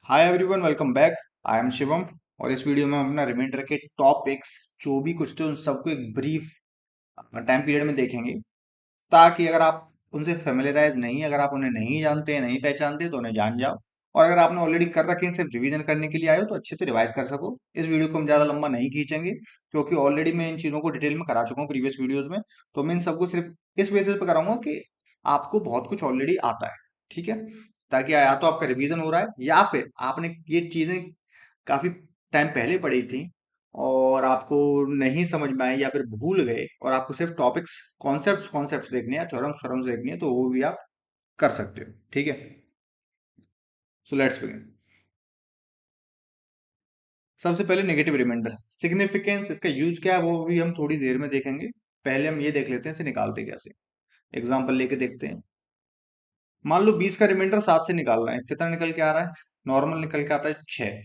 Hi everyone, welcome back. I am Shivam. और इस video में हम अपना रिमाइंडर के टॉपिक्स जो भी कुछ थे उन सबको एक ब्रीफ टाइम पीरियड में देखेंगे, ताकि अगर आप उनसे फेमिलियराइज नहीं, अगर आप उन्हें नहीं जानते, नहीं पहचानते तो उन्हें जान जाओ। और अगर आपने ऑलरेडी कर रखे हैं, सिर्फ रिवीजन करने के लिए आए हो तो अच्छे से रिवाइज कर सको। इस वीडियो को हम ज़्यादा लंबा नहीं खींचेंगे, क्योंकि ऑलरेडी मैं इन चीज़ों को डिटेल में करा चुका हूँ प्रीवियस वीडियोज में। तो मैं इन सबको सिर्फ इस बेसिस पे कराऊंगा कि आपको बहुत कुछ ऑलरेडी आता है। ठीक है, ताकि या तो आपका रिवीजन हो रहा है या फिर आपने ये चीज़ें काफ़ी टाइम पहले पढ़ी थी और आपको नहीं समझ में आई या फिर भूल गए, और आपको सिर्फ टॉपिक्स, कॉन्सेप्ट्स कॉन्सेप्ट्स देखने हैं, थ्योरम्स थ्योरम्स देखनी है, तो वो भी आप कर सकते हो। ठीक है, सो लेट्स बिगिन। सबसे पहले नेगेटिव रिमाइंडर सिग्निफिकेंस, इसका यूज क्या है वो भी हम थोड़ी देर में देखेंगे। पहले हम ये देख लेते हैं इसे निकालते कैसे। एग्जाम्पल लेके देखते हैं। मान लो 20 का रिमाइंडर 7 से निकालना है, कितना निकल के आ रहा है? नॉर्मल निकल के आता है 6।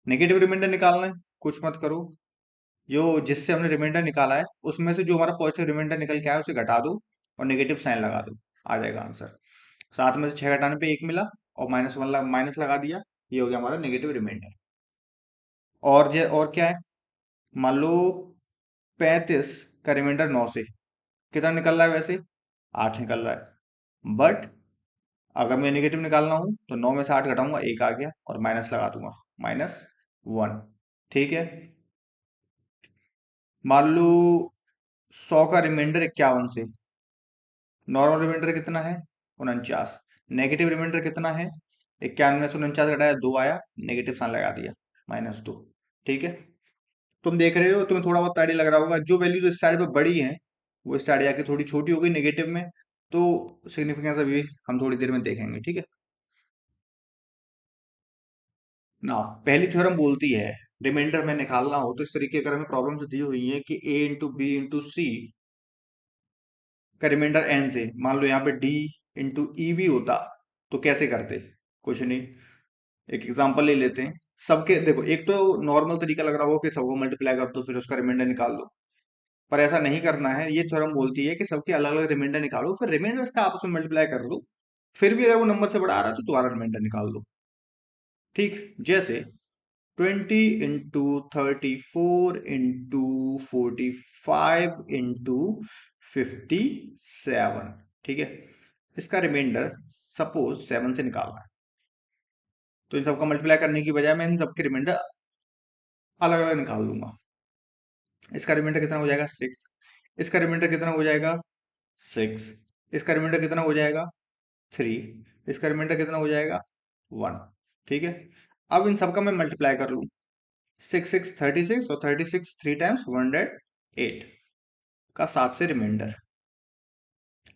नेगेटिव रिमाइंडर निकालना है, कुछ मत करो, जो जिससे हमने रिमाइंडर निकाला है उसमें से जो हमारा पॉजिटिव रिमाइंडर निकल के आया उसे घटा दो और नेगेटिव साइन लगा दो, आ जाएगा आंसर। 7 में से 6 घटाने पे 1 मिला और -1 माइनस लगा दिया, ये हो गया हमारा नेगेटिव रिमाइंडर। और क्या है? मान लो 35 का रिमाइंडर 9 से कितना निकल रहा है? वैसे 8 निकल रहा है, बट अगर मैं नेगेटिव निकालना हूं तो 9 में से 8 घटाऊंगा, 1 आ गया और माइनस लगा दूंगा, -1। ठीक है, मान लो 100 का रिमाइंडर 51 से, नॉर्मल रिमाइंडर कितना है? 49। नेगेटिव रिमाइंडर कितना है? 91 में से 49 घटाया, 2 आया, नेगेटिव साइन लगा दिया, -2। ठीक है, तुम देख रहे हो, तुम्हें थोड़ा बहुत आइडिया लग रहा होगा, जो वैल्यूज इस साइड पे बड़ी हैं वो इस साइड आके थोड़ी छोटी हो गई नेगेटिव में। तो सिग्निफिकेंस अभी हम थोड़ी देर में देखेंगे। ठीक है ना, पहली थ्योरम बोलती है रिमाइंडर में निकालना हो तो इस तरीके अगर हमें प्रॉब्लम्स दी हुई है कि a इंटू बी इंटू सी का रिमाइंडर n से, मान लो यहाँ पे d इंटू ई भी होता तो कैसे करते? कुछ नहीं, एक एग्जांपल ले लेते हैं। सबके देखो, एक तो नॉर्मल तरीका लग रहा होगा कि सबको मल्टीप्लाई कर दो फिर उसका रिमाइंडर निकाल लो, पर ऐसा नहीं करना है। ये थ्योरम बोलती है कि सबके अलग अलग रिमाइंडर निकालो, फिर रिमाइंडर्स का आपस में मल्टीप्लाई कर लो, फिर भी अगर वो नंबर से बड़ा आ रहा है तो दोबारा रिमाइंडर निकाल दो। ठीक, जैसे 20 इंटू 34 इंटू 45 इंटू 57। ठीक है, इसका रिमाइंडर सपोज 7 से निकालना है, तो इन सबका मल्टीप्लाई करने की बजाय मैं इन सबके रिमाइंडर अलग अलग निकाल लूंगा। इसका रिमाइंडर कितना हो जाएगा? 6। इसका रिमाइंडर कितना हो जाएगा? 6। इसका रिमाइंडर कितना हो जाएगा? 3। इसका रिमाइंडर कितना हो जाएगा? 1। ठीक है, अब इन सबका मैं मल्टीप्लाई कर लूँ। 6 6 36, और 36 थ्री टाइम्स 108 का 7 से रिमाइंडर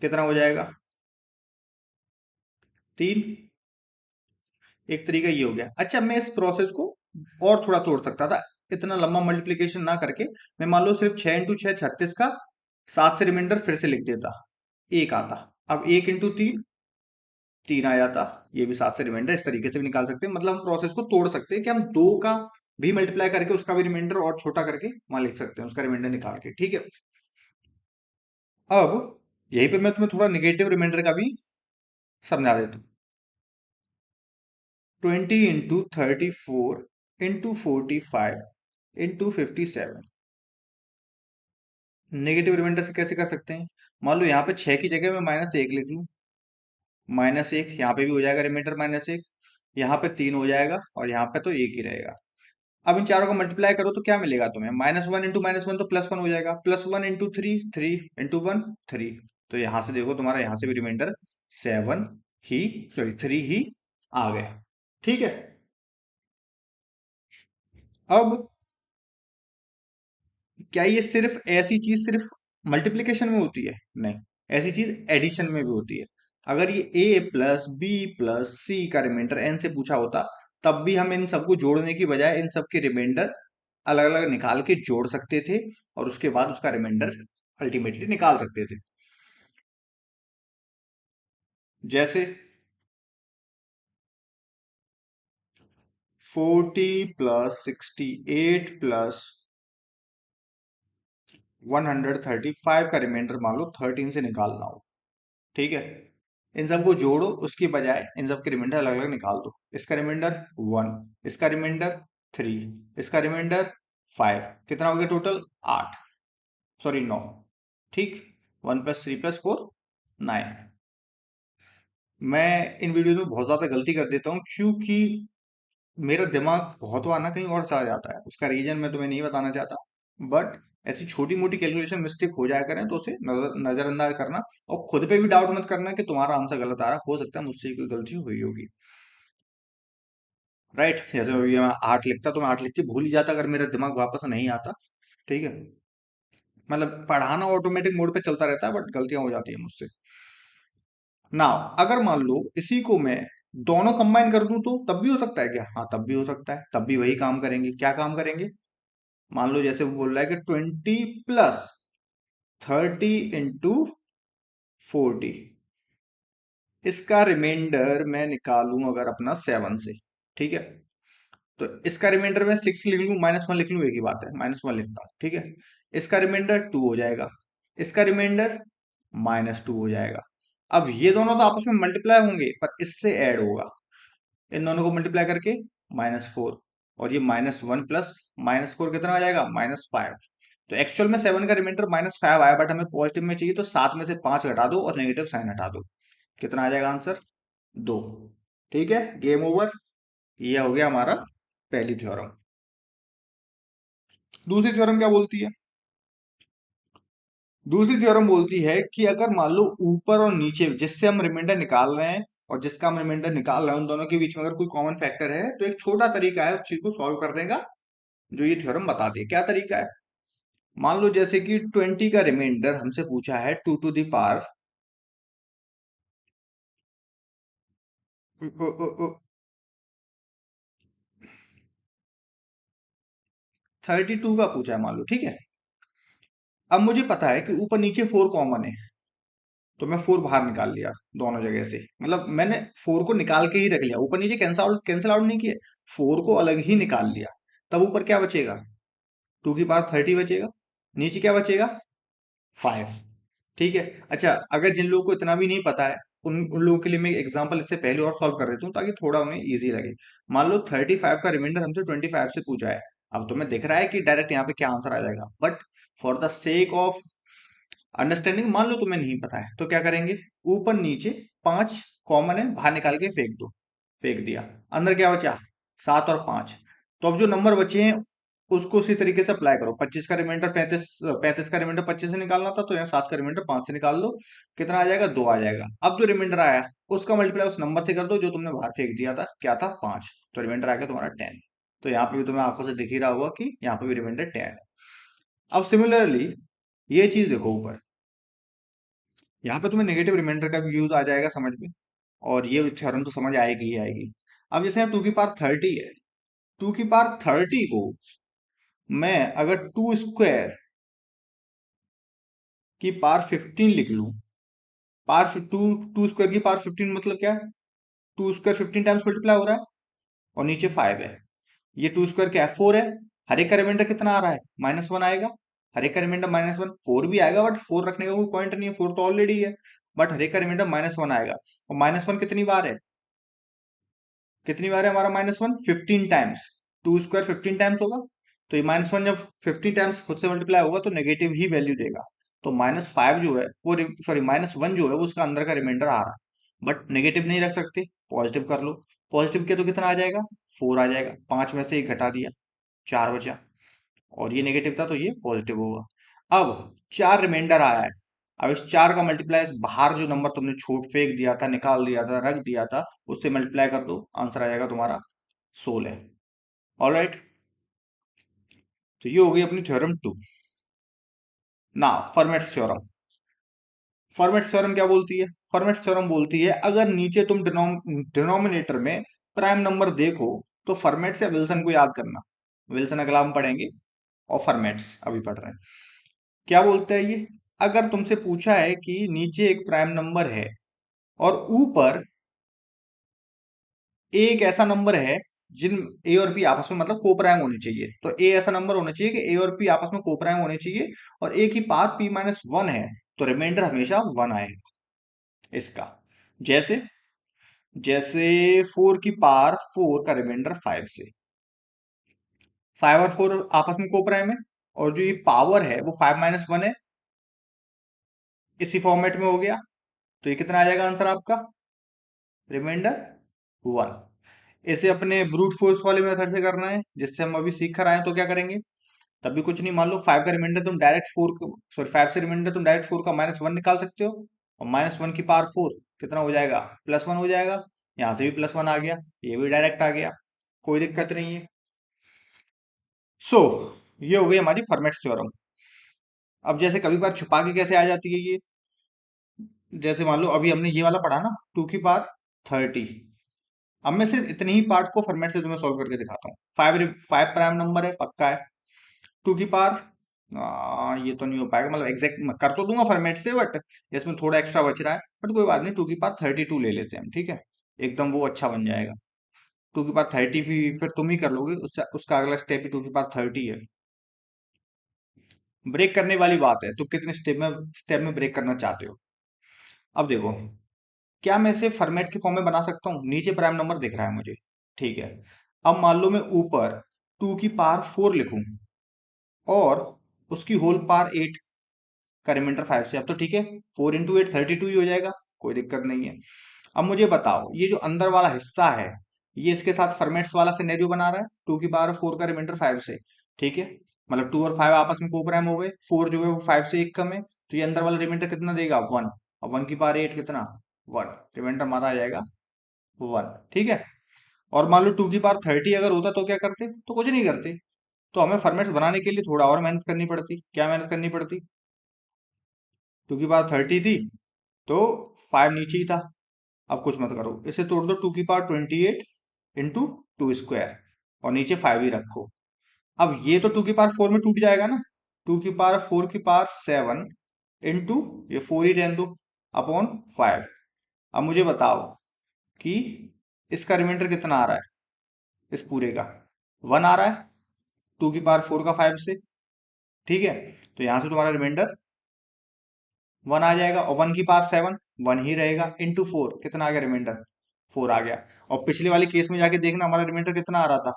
कितना हो जाएगा? 3। एक तरीका ये हो गया। अच्छा, मैं इस प्रोसेस को और थोड़ा तोड़ सकता था, इतना लंबा मल्टीप्लीकेशन ना करके। मैं मान लो सिर्फ 6 इंटू 6 36 का 7 से रिमाइंडर फिर से लिख देता, 1 आता। अब 1 इंटू 3, 3 आ जाता, ये भी 7 से रिमाइंडर। इस तरीके से भी निकाल सकते हैं, मतलब हम प्रोसेस को तोड़ सकते हैं कि हम 2 का भी मल्टीप्लाई करके उसका भी रिमाइंडर और छोटा करके वहां लिख सकते हैं उसका रिमाइंडर निकाल के। ठीक है, अब यहीं पे मैं तुम्हें थोड़ा निगेटिव रिमाइंडर का भी समझा देता हूँ। 20 into 34 into 45 into 57 negative reminder से कैसे कर सकते हैं? मान लो यहाँ पे 6 की जगह मैं -1 लिख लूँ, -1 यहाँ पे भी हो जाएगा रिमाइंडर -1, यहाँ पे 3 हो जाएगा और यहाँ पे तो 1 ही रहेगा। अब इन चारों को मल्टीप्लाई करो तो क्या मिलेगा तुम्हें? -1 इंटू -1 तो +1 हो जाएगा, +1 इंटू 3, 3 इंटू 1 3। तो यहाँ से देखो, तुम्हारा यहाँ से भी रिमाइंडर 7 ही, सॉरी 3 ही आ गया। ठीक है, अब क्या ये सिर्फ ऐसी चीज सिर्फ मल्टीप्लिकेशन में होती है? नहीं, ऐसी चीज एडिशन में भी होती है। अगर ये a + b + c का रिमाइंडर n से पूछा होता, तब भी हम इन सबको जोड़ने की बजाय इन सबके रिमाइंडर अलग अलग निकाल के जोड़ सकते थे और उसके बाद उसका रिमाइंडर अल्टीमेटली निकाल सकते थे। जैसे 40 + 68 + 135 का रिमाइंडर मान लो 13 से निकालना हो। ठीक है, इन सबको जोड़ो, उसकी बजाय इन सब के रिमाइंडर अलग अलग निकाल दो। इसका रिमाइंडर 1, इसका रिमाइंडर 3, इसका रिमाइंडर 5, कितना हो गया टोटल? 8, सॉरी 9। ठीक, 1 + 3 + 4 9। मैं इन वीडियो में बहुत ज्यादा गलती कर देता हूँ क्योंकि मेरा दिमाग बहुत बार ना कहीं और चला जाता है। उसका रीजन मैं तुम्हें नहीं बताना चाहता, बट ऐसी छोटी मोटी कैलकुलेशन मिस्टेक हो जाया करें तो उसे नजरअंदाज करना, और खुद पे भी डाउट मत करना कि तुम्हारा आंसर गलत आ रहा, हो सकता है मुझसे ही कोई गलती हुई होगी। राइट, जैसे अभी मैं 8 लिखता तो मैं 8 लिख के भूल ही जाता अगर मेरा दिमाग वापस नहीं आता। ठीक है, मतलब पढ़ाना ऑटोमेटिक मोड पे चलता रहता है, बट गलतियां हो जाती है मुझसे। ना, अगर मान लो इसी को मैं दोनों कंबाइन कर दूं तो तब भी हो सकता है क्या? हाँ, तब भी हो सकता है, तब भी वही काम करेंगे। क्या काम करेंगे? मान लो जैसे वो बोल रहा है कि 20 + 30 × 40, इसका रिमाइंडर मैं निकालूं अगर अपना 7 से। ठीक है, तो इसका रिमाइंडर मैं 6 लिख लूं, -1 लिख लूं, एक ही बात है, -1 लिखता हूं। ठीक है, इसका रिमाइंडर 2 हो जाएगा, इसका रिमाइंडर -2 हो जाएगा। अब ये दोनों तो आपस में मल्टीप्लाई होंगे, पर इससे ऐड होगा, इन दोनों को मल्टीप्लाई करके -4, और ये -1 प्लस -4 कितना आ जाएगा? -5। तो एक्चुअल में 7 का रिमाइंडर -5 आया, बट हमें पॉजिटिव में चाहिए, तो 7 में से 5 घटा दो और नेगेटिव साइन हटा दो। कितना आ जाएगा आंसर? 2। ठीक है, गेम ओवर। ये हो गया हमारा पहली थ्योरम। दूसरी थ्योरम क्या बोलती है? दूसरी थ्योरम बोलती है कि अगर मान लो ऊपर और नीचे जिससे हम रिमाइंडर निकाल रहे हैं और जिसका हम रिमाइंडर निकाल रहे हैं, उन दोनों के बीच में अगर कोई कॉमन फैक्टर है, तो एक छोटा तरीका है उस चीज को सॉल्व करने का, जो ये थ्योरम बताती है। क्या तरीका है? मान लो जैसे कि 20 का रिमाइंडर हमसे पूछा है 2 to the power 32 का पूछा है, मान लो। ठीक है, अब मुझे पता है कि ऊपर नीचे 4 कॉमन है, तो मैं 4 बाहर निकाल लिया दोनों जगह से। मतलब मैंने 4 को निकाल के ही रख लिया, ऊपर नीचे कैंसिल आउट नहीं किया, 4 को अलग ही निकाल लिया। तब ऊपर क्या बचेगा? 2 की पावर 30 बचेगा, नीचे क्या बचेगा? 5। ठीक है, अच्छा, अगर जिन लोगों को इतना भी नहीं पता है, उन लोगों के लिए मैं एग्जांपल इससे पहले और सॉल्व कर देता हूँ ताकि थोड़ा उन्हें इजी लगे। मान लो 35 का रिमाइंडर हमसे 25 से पूछा है। अब तुम्हें दिख रहा है कि डायरेक्ट यहाँ पे क्या आंसर आ जाएगा, but for the sake of understanding, मान लो तुम्हें नहीं पता है, तो क्या करेंगे? ऊपर नीचे 5 कॉमन है, बाहर निकाल के फेंक दो। फेंक दिया, अंदर क्या बचा? 7 और 5। तो अब जो नंबर बचे हैं उसको उसी तरीके से अप्लाई करो। 25 का रिमाइंडर 35, 35 का रिमाइंडर 25 से निकालना था, तो यहाँ 7 का रिमाइंडर 5 से निकाल दो। कितना आ जाएगा? 2 आ जाएगा। अब जो रिमाइंडर आया उसका मल्टीप्लाई उस नंबर से कर दो जो तुमने बाहर फेंक दिया था, क्या था? 5। तो रिमाइंडर आ गया तुम्हारा 10। तो यहाँ पे भी तुम्हें आंखों से दिख ही रहा होगा कि यहाँ पे भी रिमाइंडर 10 है। अब सिमिलरली ये चीज देखो ऊपर, यहाँ पे तुम्हें नेगेटिव रिमाइंडर का भी यूज आ जाएगा समझ में, और ये थ्योरम तो समझ आएगी ही आएगी। अब जैसे यहाँ 2 की पावर 30 है, 2 की पावर 30 को मैं अगर 2 स्क्वायर की पावर 15 लिख लूं, पावर टू टू स्क्वायर की पावर 15 मतलब क्या है? 2 स्क्वायर 15 टाइम्स मल्टीप्लाई हो रहा है, और नीचे 5 है। ये 2 स्क्वायर क्या है? 4 है। हर एक का रिमाइंडर कितना आ रहा है? -1 आएगा। हर एक का रिमाइंडर -1, 4 भी आएगा, बट 4 रखने का कोई पॉइंट नहीं है, 4 तो ऑलरेडी है। बट हर एक का रिमाइंडर -1 आएगा, और -1 कितनी बार है? कितनी बार है हमारा -1? 15 टाइम्स। 2 स्क्वायर 15 टाइम्स होगा, तो ये -1 जब 15 टाइम्स खुद से मल्टीप्लाई होगा तो नेगेटिव ही वैल्यू देगा। तो -5 जो है वो, सॉरी -1 जो है वो उसका अंदर का रिमाइंडर आ रहा है, बट नेगेटिव नहीं रख सकते, पॉजिटिव कर लो। पॉजिटिव किया तो कितना आ जाएगा? 4 आ जाएगा। 5 में से एक घटा दिया, 4 बचा, और ये नेगेटिव था तो ये पॉजिटिव होगा। अब 4 रिमाइंडर आया है, अब इस 4 का मल्टीप्लाई इस बाहर जो नंबर तुमने छूट फेंक दिया था, निकाल दिया था, रख दिया था, उससे मल्टीप्लाई कर दो, आंसर आ जाएगा तुम्हारा 16। ऑलराइट, तो ये हो गई अपनी थ्योरम 2। ना, फॉर्मेट्स थ्योरम। फॉर्मेट्स थ्योरम क्या बोलती है? फॉर्मेट्स थ्योरम बोलती है अगर नीचे तुम डिनोमिनेटर में प्राइम नंबर देखो, तो फॉर्मेट्स या विल्सन को याद करना। विल्सन अगला हम पढ़ेंगे, और फॉर्मेट्स अभी पढ़ रहे हैं। क्या बोलता है ये? अगर तुमसे पूछा है कि नीचे एक प्राइम नंबर है और ऊपर ए एक ऐसा नंबर है जिन ए और बी आपस में मतलब कोप्राइम होने चाहिए, तो ए ऐसा नंबर होना चाहिए कि ए और पी आपस में कोप्राइम होने चाहिए, और ए की पावर p-1 है, तो रिमाइंडर हमेशा 1 आएगा इसका। जैसे जैसे 4 की पावर 4 का रिमाइंडर 5 से, 5 और 4 आपस में को प्राइम है, और जो ये पावर है वो 5 - 1 है, इसी फॉर्मेट में हो गया। तो ये कितना आ जाएगा आंसर आपका, रिमाइंडर 1। इसे अपने ब्रूट फोर्स वाले मेथड से करना है, जिससे हम अभी सीख कर आए हैं, तो क्या करेंगे, तभी कुछ नहीं, मान लो 5 का रिमाइंडर तुम डायरेक्ट 4, सॉरी 5 से रिमाइंडर तुम डायरेक्ट 4 का -1 निकाल सकते हो, और -1 की पावर 4 कितना हो जाएगा, +1 हो जाएगा। यहाँ से भी +1 आ गया, ये भी डायरेक्ट आ गया, कोई दिक्कत नहीं है। सो ये हो गई हमारी फर्मेट्स थ्योरम। अब जैसे कभी बार छुपा के कैसे आ जाती है ये, जैसे मान लो अभी हमने ये वाला पढ़ा ना, 2 की पावर 30, अब मैं सिर्फ इतने ही पार्ट को फॉर्मेट से तुम्हें सॉल्व करके दिखाता हूँ। 5 प्राइम नंबर है, पक्का है। 2 की पावर, ये तो नहीं हो पाएगा, मतलब एग्जैक्ट कर तो दूंगा फॉर्मेट से, बट इसमें थोड़ा एक्स्ट्रा बच रहा है, बट कोई बात नहीं, 2 की पावर 32 ले लेते हैं हम, ठीक है, एकदम वो अच्छा बन जाएगा। 2 की पावर 30 फिर तुम ही कर लोगे, उसका उसका अगला स्टेप ही 2 की पावर 30 है। ब्रेक करने वाली बात है, तो कितने स्टेप में ब्रेक करना चाहते हो। अब देखो, क्या मैं इसे फॉर्मेट के फॉर्म में बना सकता हूँ, नीचे प्राइम नंबर दिख रहा है मुझे, ठीक है। अब मान लो मैं ऊपर 2 की पावर 4 लिखूं, और उसकी होल पावर 8 का रिमाइंडर 5 से, अब तो ठीक है, 4 × 8 32 ही हो जाएगा, कोई दिक्कत नहीं है। अब मुझे बताओ, ये जो अंदर वाला हिस्सा है, ये इसके साथ फॉर्मेट्स वाला सिनेरियो बना रहा है, 2 की पावर 4 का रिमाइंडर 5 से, ठीक है, मतलब 2 और 5 आपस में कोप्राइम हो गए, 4 जो है वो 5 से एक कम है, तो ये अंदर वाला रिमाइंडर कितना देगा, 1। और 1 की पावर 8 कितना, 1, रिमाइंडर हमारा आ जाएगा 1, ठीक है। और मान लो 2 की पावर 30 अगर होता तो क्या करते, तो कुछ नहीं करते, तो हमें फॉर्मेट्स बनाने के लिए थोड़ा और मेहनत करनी पड़ती, क्या मेहनत करनी पड़ती, 2 की पावर 30 थी, तो 5 नीचे ही था। अब कुछ मत करो, इसे तोड़ दो, 2 की पावर 28 × 2 स्क्वायर, और नीचे 5 ही रखो। अब ये तो 2 की पावर 4 में टूट जाएगा ना, 2 की पावर 4 की पावर 7 इंटू, ये 4 ही रहने दो, अपॉन 5। अब मुझे बताओ कि इसका रिमाइंडर कितना आ रहा है, इस पूरे का 1 आ रहा है, 2 की पावर 4 का 5 से, ठीक है। तो यहां से तुम्हारा रिमाइंडर 1 आ जाएगा, और 1 की पावर 7 1 ही रहेगा, इंटू 4 कितना आ गया रिमाइंडर, 4 आ गया। और पिछले वाले केस में जाके देखना हमारा रिमाइंडर कितना आ रहा था,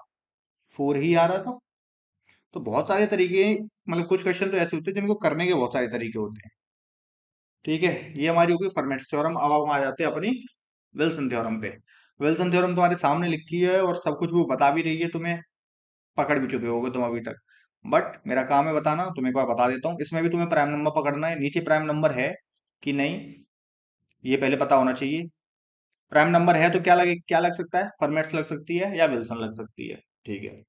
4 ही आ रहा था। तो बहुत सारे तरीके, मतलब कुछ क्वेश्चन तो ऐसे होते हैं जिनको करने के बहुत सारे तरीके होते हैं, ठीक है। ये हमारी होगी फॉर्मेट्स थ्योरम। अब हम आ जाते हैं अपनी विल्सन थ्योरम पे। विल्सन थ्योरम तुम्हारे सामने लिखी है, और सब कुछ वो बता भी रही है तुम्हें, पकड़ भी चुके होगे तुम अभी तक, बट मेरा काम है बताना, तुम्हें एक बार बता देता हूँ। इसमें भी तुम्हें प्राइम नंबर पकड़ना है, नीचे प्राइम नंबर है कि नहीं, ये पहले पता होना चाहिए। प्राइम नंबर है तो क्या लग सकता है, फॉर्मेट्स लग सकती है या विल्सन लग सकती है, ठीक है।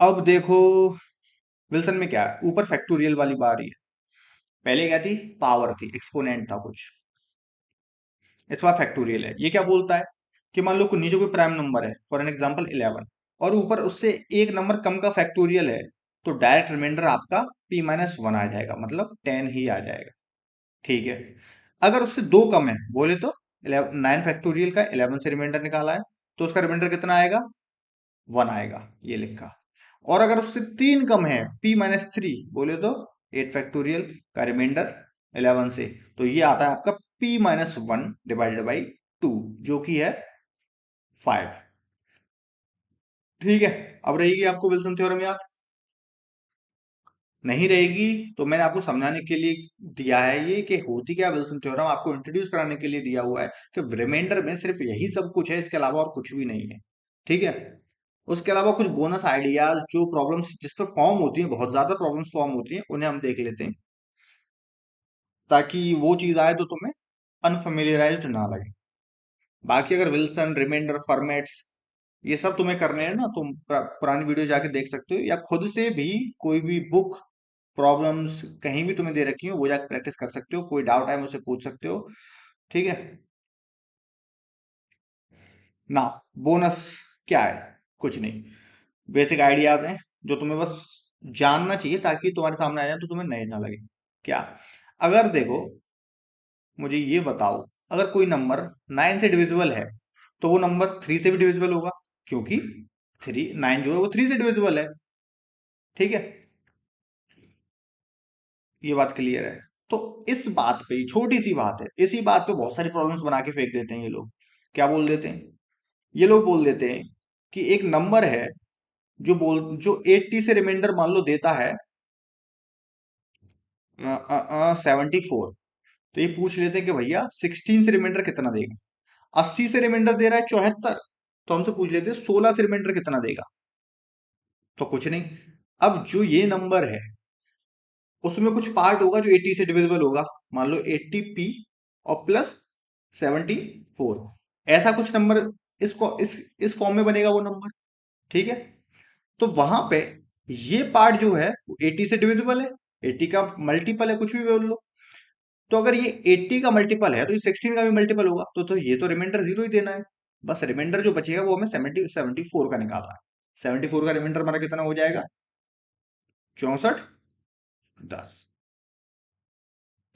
अब देखो, विल्सन में क्या है, ऊपर फैक्टोरियल वाली बार ही है, पहले क्या थी, पावर थी, एक्सपोनेंट था कुछ, इस बार फैक्टोरियल है। ये क्या बोलता है कि मान लो नीचे कोई प्राइम नंबर है, फॉर एन एग्जांपल 11, और ऊपर उससे एक नंबर कम का फैक्टोरियल है, तो डायरेक्ट रिमाइंडर आपका p - 1 आ जाएगा, मतलब 10 ही आ जाएगा, ठीक है। अगर उससे 2 कम है, बोले तो 9 फैक्टोरियल का 11 से रिमाइंडर निकाला है, तो उसका रिमाइंडर कितना आएगा, 1 आएगा, ये लिखा। और अगर उससे 3 कम है, p - 3 बोले तो 8 फैक्टोरियल का रिमाइंडर 11 से, तो ये आता है आपका p - 1/2, जो कि है 5, ठीक है। अब रहेगी आपको विल्सन थ्योरम याद, नहीं रहेगी तो मैंने आपको समझाने के लिए दिया है ये, कि होती क्या विल्सन थ्योरम, आपको इंट्रोड्यूस कराने के लिए दिया हुआ है कि रिमाइंडर में सिर्फ यही सब कुछ है, इसके अलावा और कुछ भी नहीं है, ठीक है। उसके अलावा कुछ बोनस आइडियाज, जो प्रॉब्लम्स जिस पर फॉर्म होती है, बहुत ज्यादा प्रॉब्लम्स फॉर्म होती हैं, उन्हें हम देख लेते हैं, ताकि वो चीज आए तो तुम्हें अनफेमिलियराइज्ड ना लगे। बाकी अगर विल्सन, रिमाइंडर, फॉर्मेट्स, ये सब तुम्हें करने हैं ना, तुम पुरानी वीडियो जाके देख सकते हो, या खुद से भी कोई भी बुक, प्रॉब्लम्स कहीं भी तुम्हें दे रखी हो, वो जाकर प्रैक्टिस कर सकते हो, कोई डाउट है मुझसे पूछ सकते हो, ठीक है ना। बोनस क्या है, कुछ नहीं, बेसिक आइडियाज हैं, जो तुम्हें बस जानना चाहिए, ताकि तुम्हारे सामने आ जाए तो तुम्हें नए ना लगे। क्या, अगर देखो, मुझे ये बताओ, अगर कोई नंबर 9 से डिविजिबल है, तो वो नंबर 3 से भी डिविजिबल होगा, क्योंकि 9 जो है वो 3 से डिविजिबल है, ठीक है, ये बात क्लियर है। तो इस बात पे, छोटी सी बात है, इसी बात पे बहुत सारी प्रॉब्लम्स बना के फेंक देते हैं ये लोग। क्या बोल देते हैं? ये लोग बोल देते हैं कि एक नंबर है जो 80 से रिमाइंडर मान लो देता है 74। तो ये पूछ लेते हैं कि भैया 16 से रिमाइंडर कितना देगा। 80 से रिमाइंडर दे रहा है 74, तो हमसे पूछ लेते हैं 16 से रिमाइंडर कितना देगा। तो कुछ नहीं। अब जो ये नंबर है उसमें कुछ पार्ट होगा जो 80 से डिविजिबल होगा। मान लो 80p और प्लस 74, ऐसा कुछ नंबर इसको इस फॉर्म में बनेगा वो नंबर। ठीक है। तो वहां पे ये पार्ट जो है वो 80 से डिविजिबल है, 80 का मल्टीपल है, कुछ भी बोल लो। तो अगर ये 80 का मल्टीपल है तो ये 16 का भी मल्टीपल होगा, तो ये तो रिमाइंडर जीरो ही देना है। बस रिमाइंडर जो बचेगा वो हमें 74 का निकालना है। 74 का रिमाइंडर हमारा कितना हो जाएगा? 6410।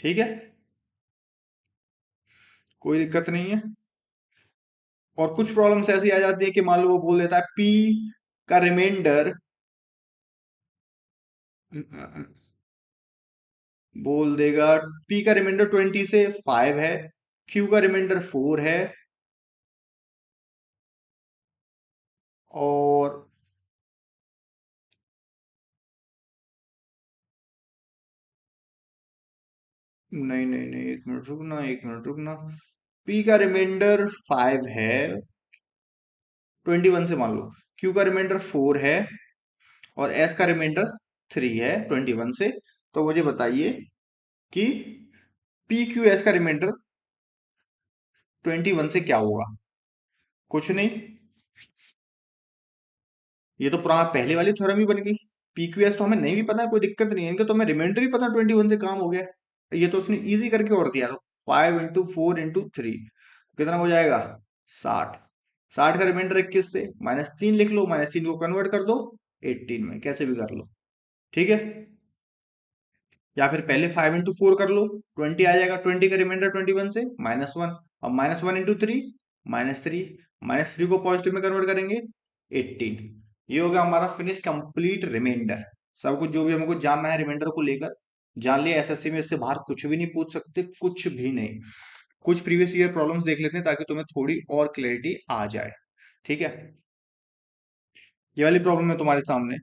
ठीक है, कोई दिक्कत नहीं है। और कुछ प्रॉब्लम्स ऐसी आ जाती है कि मान लो वो बोल देता है पी का रिमाइंडर, बोल देगा पी का रिमाइंडर 20 से 5 है, क्यू का रिमाइंडर 4 है, और नहीं नहीं नहीं, एक मिनट रुकना, एक मिनट रुकना। पी का रिमाइंडर 5 है 21 से मान लो, क्यू का रिमाइंडर 4 है, और एस का रिमाइंडर 3 है 21 से। तो मुझे बताइए कि पी क्यू एस का रिमाइंडर 21 से क्या होगा? कुछ नहीं, ये तो पुराना पहले वाली थ्योरम ही बन गई। पीक्यूएस तो हमें नहीं भी पता है, कोई दिक्कत नहीं है, इनका तो हमें रिमाइंडर ही पता है 21 से काम हो गया। ये तो उसने इजी करके और दिया। तो 5 × 4 × 3 कितना हो जाएगा? 60। 60 का रिमाइंडर 21 से -3 लिख लो, -3 को कन्वर्ट कर दो 18 में, कैसे भी कर लो। ठीक है। या फिर पहले 5 × 4 कर लो, 20 आ जाएगा। 20 का रिमाइंडर 21 से -1, अब -1 × 3 -3, -3 को पॉजिटिव में कन्वर्ट करेंगे 18। ये हो गया हमारा फिनिश कंप्लीट रिमाइंडर। सब कुछ जो भी हमको जानना है रिमाइंडर को लेकर जान लिया। एसएससी में इससे बाहर कुछ भी नहीं पूछ सकते, कुछ भी नहीं। कुछ प्रीवियस ईयर प्रॉब्लम्स देख लेते हैं ताकि तुम्हें थोड़ी और क्लैरिटी आ जाए। ठीक है। ये वाली प्रॉब्लम है तुम्हारे सामने।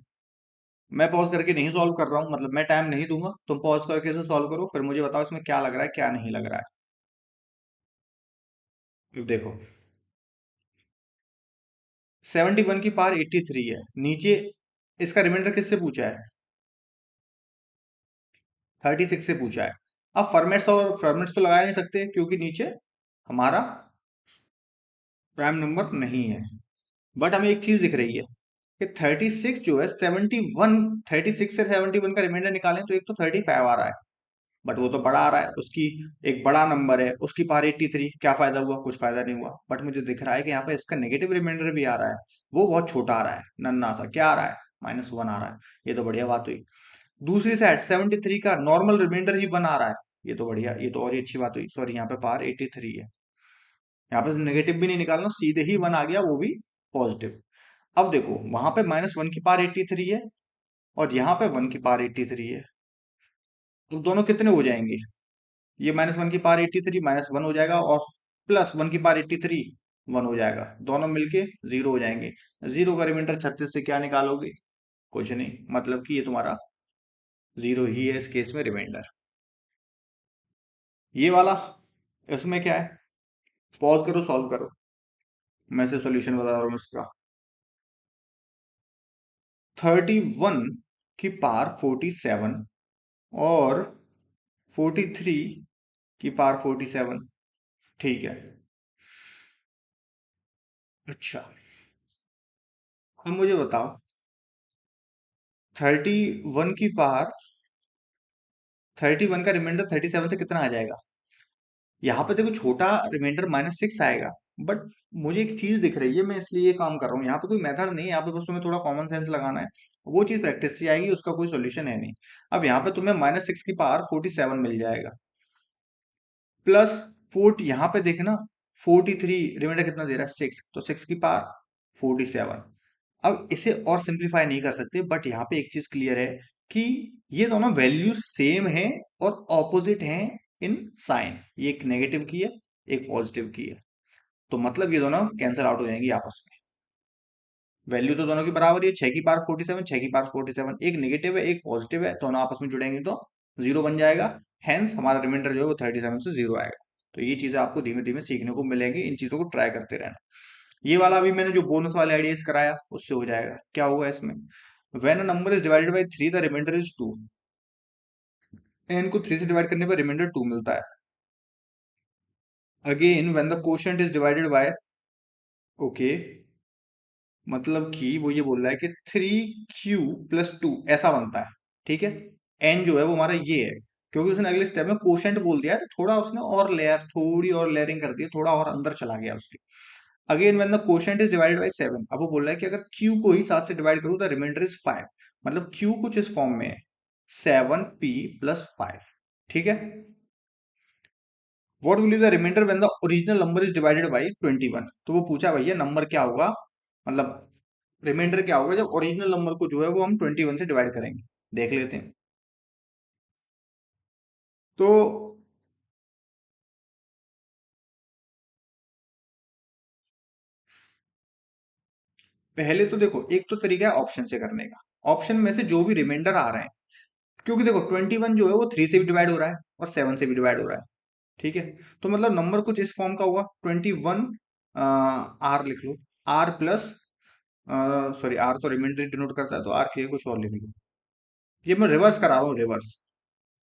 मैं पॉज करके नहीं सॉल्व कर रहा हूँ, मतलब मैं टाइम नहीं दूंगा, तुम पॉज करके इसे सॉल्व करो, फिर मुझे बताओ इसमें क्या लग रहा है क्या नहीं लग रहा है। देखो 71 की पावर 83 है, नीचे इसका रिमाइंडर किससे पूछा है? 36 से पूछा है। अब फॉर्मेट्स तो लगा नहीं सकते क्योंकि नीचे हमारा प्राइम नंबर नहीं है। बट हमें एक चीज दिख रही है कि 36 जो है 71, 36 से 71 का रिमाइंडर निकालें तो एक तो 35 आ रहा है, बट वो तो बड़ा आ रहा है, उसकी एक बड़ा नंबर है, उसकी पावर 83, क्या फायदा हुआ? कुछ फायदा नहीं हुआ। बट मुझे दिख रहा है कि यहाँ पे इसका नेगेटिव रिमाइंडर भी आ रहा है, वो बहुत छोटा आ रहा है, नन्ना सा। क्या आ रहा है? -1 आ रहा है। ये तो बढ़िया बात हुई। दूसरी साइड 73 का नॉर्मल रिमाइंडर ही 1 आ रहा है। ये तो बढ़िया, ये तो और ही अच्छी बात हुई। सॉरी, यहाँ पे पावर 83 है, यहाँ पे नेगेटिव भी नहीं निकालना, सीधे ही 1 आ गया, वो भी पॉजिटिव। अब देखो वहां पे -1 की पावर 83 है और यहाँ पे 1 की पावर 83 है, तो दोनों कितने हो जाएंगे? ये -1 की पावर 83 -1 हो जाएगा, और +1 की पावर 83 1 हो जाएगा, दोनों मिलके 0 हो जाएंगे। 0 का रिमाइंडर 36 से क्या निकालोगे? कुछ नहीं, मतलब कि ये तुम्हारा 0 ही है इस केस में रिमाइंडर। ये वाला, इसमें क्या है? पॉज करो, सॉल्व करो, मैं से सॉल्यूशन बता रहा हूँ इसका। 31 की पावर 47 और 43 की पावर 47। ठीक है। अच्छा, अब मुझे बताओ 31 की पावर 31 का रिमाइंडर 37 से कितना आ जाएगा? यहाँ पे देखो छोटा रिमाइंडर -6 आएगा, बट मुझे एक चीज दिख रही है, मैं इसलिए ये काम कर रहा हूँ। यहाँ पे कोई मेथड नहीं है, यहाँ पे बस तुम्हें थोड़ा कॉमन सेंस लगाना है। वो चीज प्रैक्टिस से आएगी, उसका कोई सोल्यूशन है नहीं। अब यहाँ पे तुम्हें -6 की पावर 47 मिल जाएगा, प्लस 40, यहाँ पे देखना 43, रिमाइंडर कितना दे रहा है? 6, तो 6 की पावर 47। अब इसे और सिंप्लीफाई नहीं कर सकते, बट यहाँ पे एक चीज क्लियर है कि ये दोनों वैल्यू सेम है और ऑपोजिट हैं इन साइन। ये एक नेगेटिव की है, एक पॉजिटिव की है, तो मतलब ये दोनों कैंसिल आउट हो जाएंगी आपस में। वैल्यू तो दोनों की बराबर ही है, 6 की पावर 47, 6 की पावर 47, एक नेगेटिव है एक पॉजिटिव है, दोनों आपस में जुड़ेंगे तो जीरो बन जाएगा। हैंस हमारा रिमाइंडर जो है वो 37 से जीरो आएगा। तो ये चीजें आपको धीमे धीमे सीखने को मिलेंगी, इन चीजों को ट्राई करते रहना। ये वाला अभी मैंने जो बोनस वाले आइडियाज कराया उससे हो जाएगा। क्या होगा इसमें, when a number is divided by 3 the reminder is 2। N को 3 से डिवाइड करने पर रिमाइंडर 2 मिलता है। Again when the quotient is divided bye, okay, मतलब कि वो ये बोल रहा है कि 3Q+2 ऐसा बनता है। ठीक है, एन जो है वो हमारा ये है, क्योंकि उसने अगले स्टेप में कोशेंट बोल दिया है तो थोड़ा उसने और लेयर, थोड़ी और लेयरिंग कर दी, थोड़ा और अंदर चला गया उसकी। Again when the quotient is divided bye 7, अब वो बोल रहा है कि अगर Q को ही 7 से डिवाइड करूं तो रिमाइंडर इज 5, मतलब Q कुछ इस फॉर्म में है, 7P+5। ठीक है, what will be the reminder when the original number is divided by 21। तो वो पूछा भैया नंबर क्या होगा, मतलब रिमाइंडर क्या होगा जब ओरिजिनल नंबर को जो है वो हम 21 से डिवाइड करेंगे। देख लेते हैं। तो पहले तो देखो, एक तो तरीका है ऑप्शन से करने का, ऑप्शन में से जो भी रिमाइंडर आ रहे हैं, क्योंकि देखो 21 जो है वो 3 से भी डिवाइड हो रहा है और 7 से भी डिवाइड हो रहा है। ठीक है, तो मतलब नंबर कुछ इस फॉर्म का हुआ 21, आर लिख लो, आर प्लस, सॉरी आर तो रिमाइंडर डिनोट करता है तो आर के कुछ और लिख लो। ये मैं रिवर्स करा रहा हूँ, रिवर्स,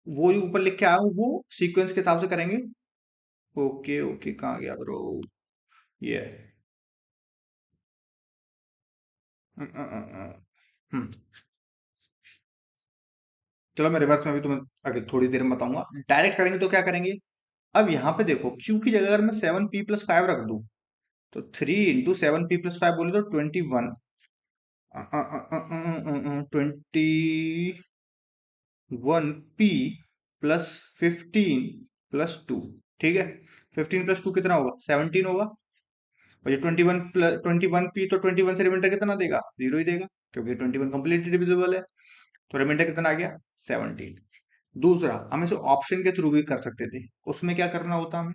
वो ही ऊपर लिख के आया हूँ वो सीक्वेंस के हिसाब से करेंगे। ओके ओके, कहाँ गया ब्रो, ये है। हम्म, चलो मैं रिवर्स में भी तुम्हें अगर थोड़ी देर में बताऊंगा। डायरेक्ट करेंगे तो क्या करेंगे, अब यहाँ पे देखो क्यू की जगह अगर मैं 7P+5 रख दूं, तो 3 × 7P+5 बोले तो 21, 21P+15+2। ठीक है, 15+2 कितना होगा, 17 होगा। और ये 21 तो 21 से रिमाइंडर कितना देगा, जीरो ही देगा, क्योंकि 21 कंप्लीटली डिविजिबल है। तो रिमाइंडर कितना आ गया, 17। दूसरा, हम इसे ऑप्शन के थ्रू भी कर सकते थे। उसमें क्या करना होता हमें,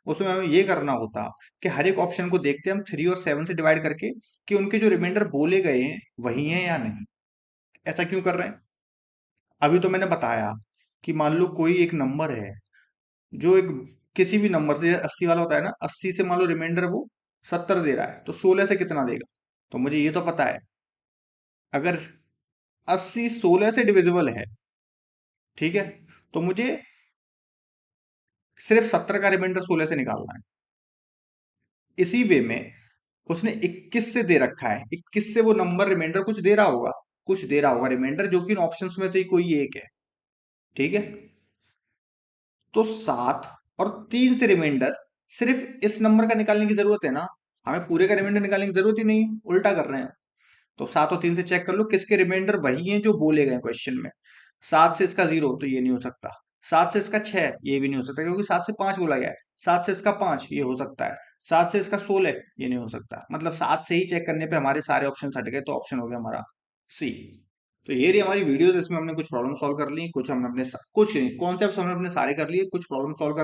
उसमें हमें ये करना होता कि हर एक ऑप्शन को देखते हम 3 और 7 से डिवाइड करके कि उनके जो रिमाइंडर बोले गए हैं वही हैं या नहीं। ऐसा क्यों कर रहे हैं, अभी तो मैंने बताया कि मान लो कोई एक नंबर है जो एक किसी भी नंबर से, 80 वाला होता है ना, 80 से मान लो रिमाइंडर वो 70 दे रहा है, तो 16 से कितना देगा। तो मुझे ये तो पता है, अगर 80 16 से डिविजिबल है, ठीक है, तो मुझे सिर्फ 70 का रिमाइंडर 16 से निकालना है। इसी वे में उसने 21 से दे रखा है, 21 से वो नंबर रिमाइंडर कुछ दे रहा होगा, कुछ दे रहा होगा रिमाइंडर, जो कि इन ऑप्शंस में से ही कोई एक है। ठीक है, तो 7 और 3 से रिमाइंडर, सिर्फ इस नंबर का निकालने की जरूरत है ना, हमें पूरे का रिमाइंडर निकालने की जरूरत ही नहीं, उल्टा कर रहे हैं। तो 7 और 3 से चेक कर लो किसके रिमाइंडर वही हैं जो बोले गए क्वेश्चन में। 7 से इसका 0 तो ये नहीं हो सकता, 7 से इसका 6 ये भी नहीं हो सकता, क्योंकि 7 से 5 बोला गया है। 7 से इसका 5 ये हो सकता है, 7 से इसका 16 ये नहीं हो सकता, मतलब 7 से ही चेक करने पे हमारे सारे ऑप्शन हट गए, तो ऑप्शन हो गया हमारा सी। तो ये रही हमारी वीडियो, इसमें हमने कुछ प्रॉब्लम सॉल्व कर ली, कुछ हमने अपने कुछ कॉन्सेप्ट हमने अपने सारे कर लिए, कुछ प्रॉब्लम सॉल्व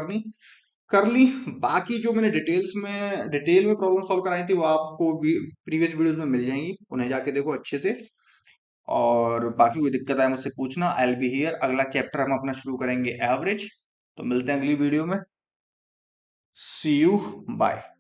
कर ली। बाकी जो मैंने डिटेल में प्रॉब्लम सॉल्व कराई थी वो आपको प्रीवियस वीडियोस में मिल जाएंगी, उन्हें जाके देखो अच्छे से। और बाकी कोई दिक्कत आए मुझसे पूछना, आई विल बी हियर। अगला चैप्टर हम अपना शुरू करेंगे एवरेज। तो मिलते हैं अगली वीडियो में, सी यू, बाय।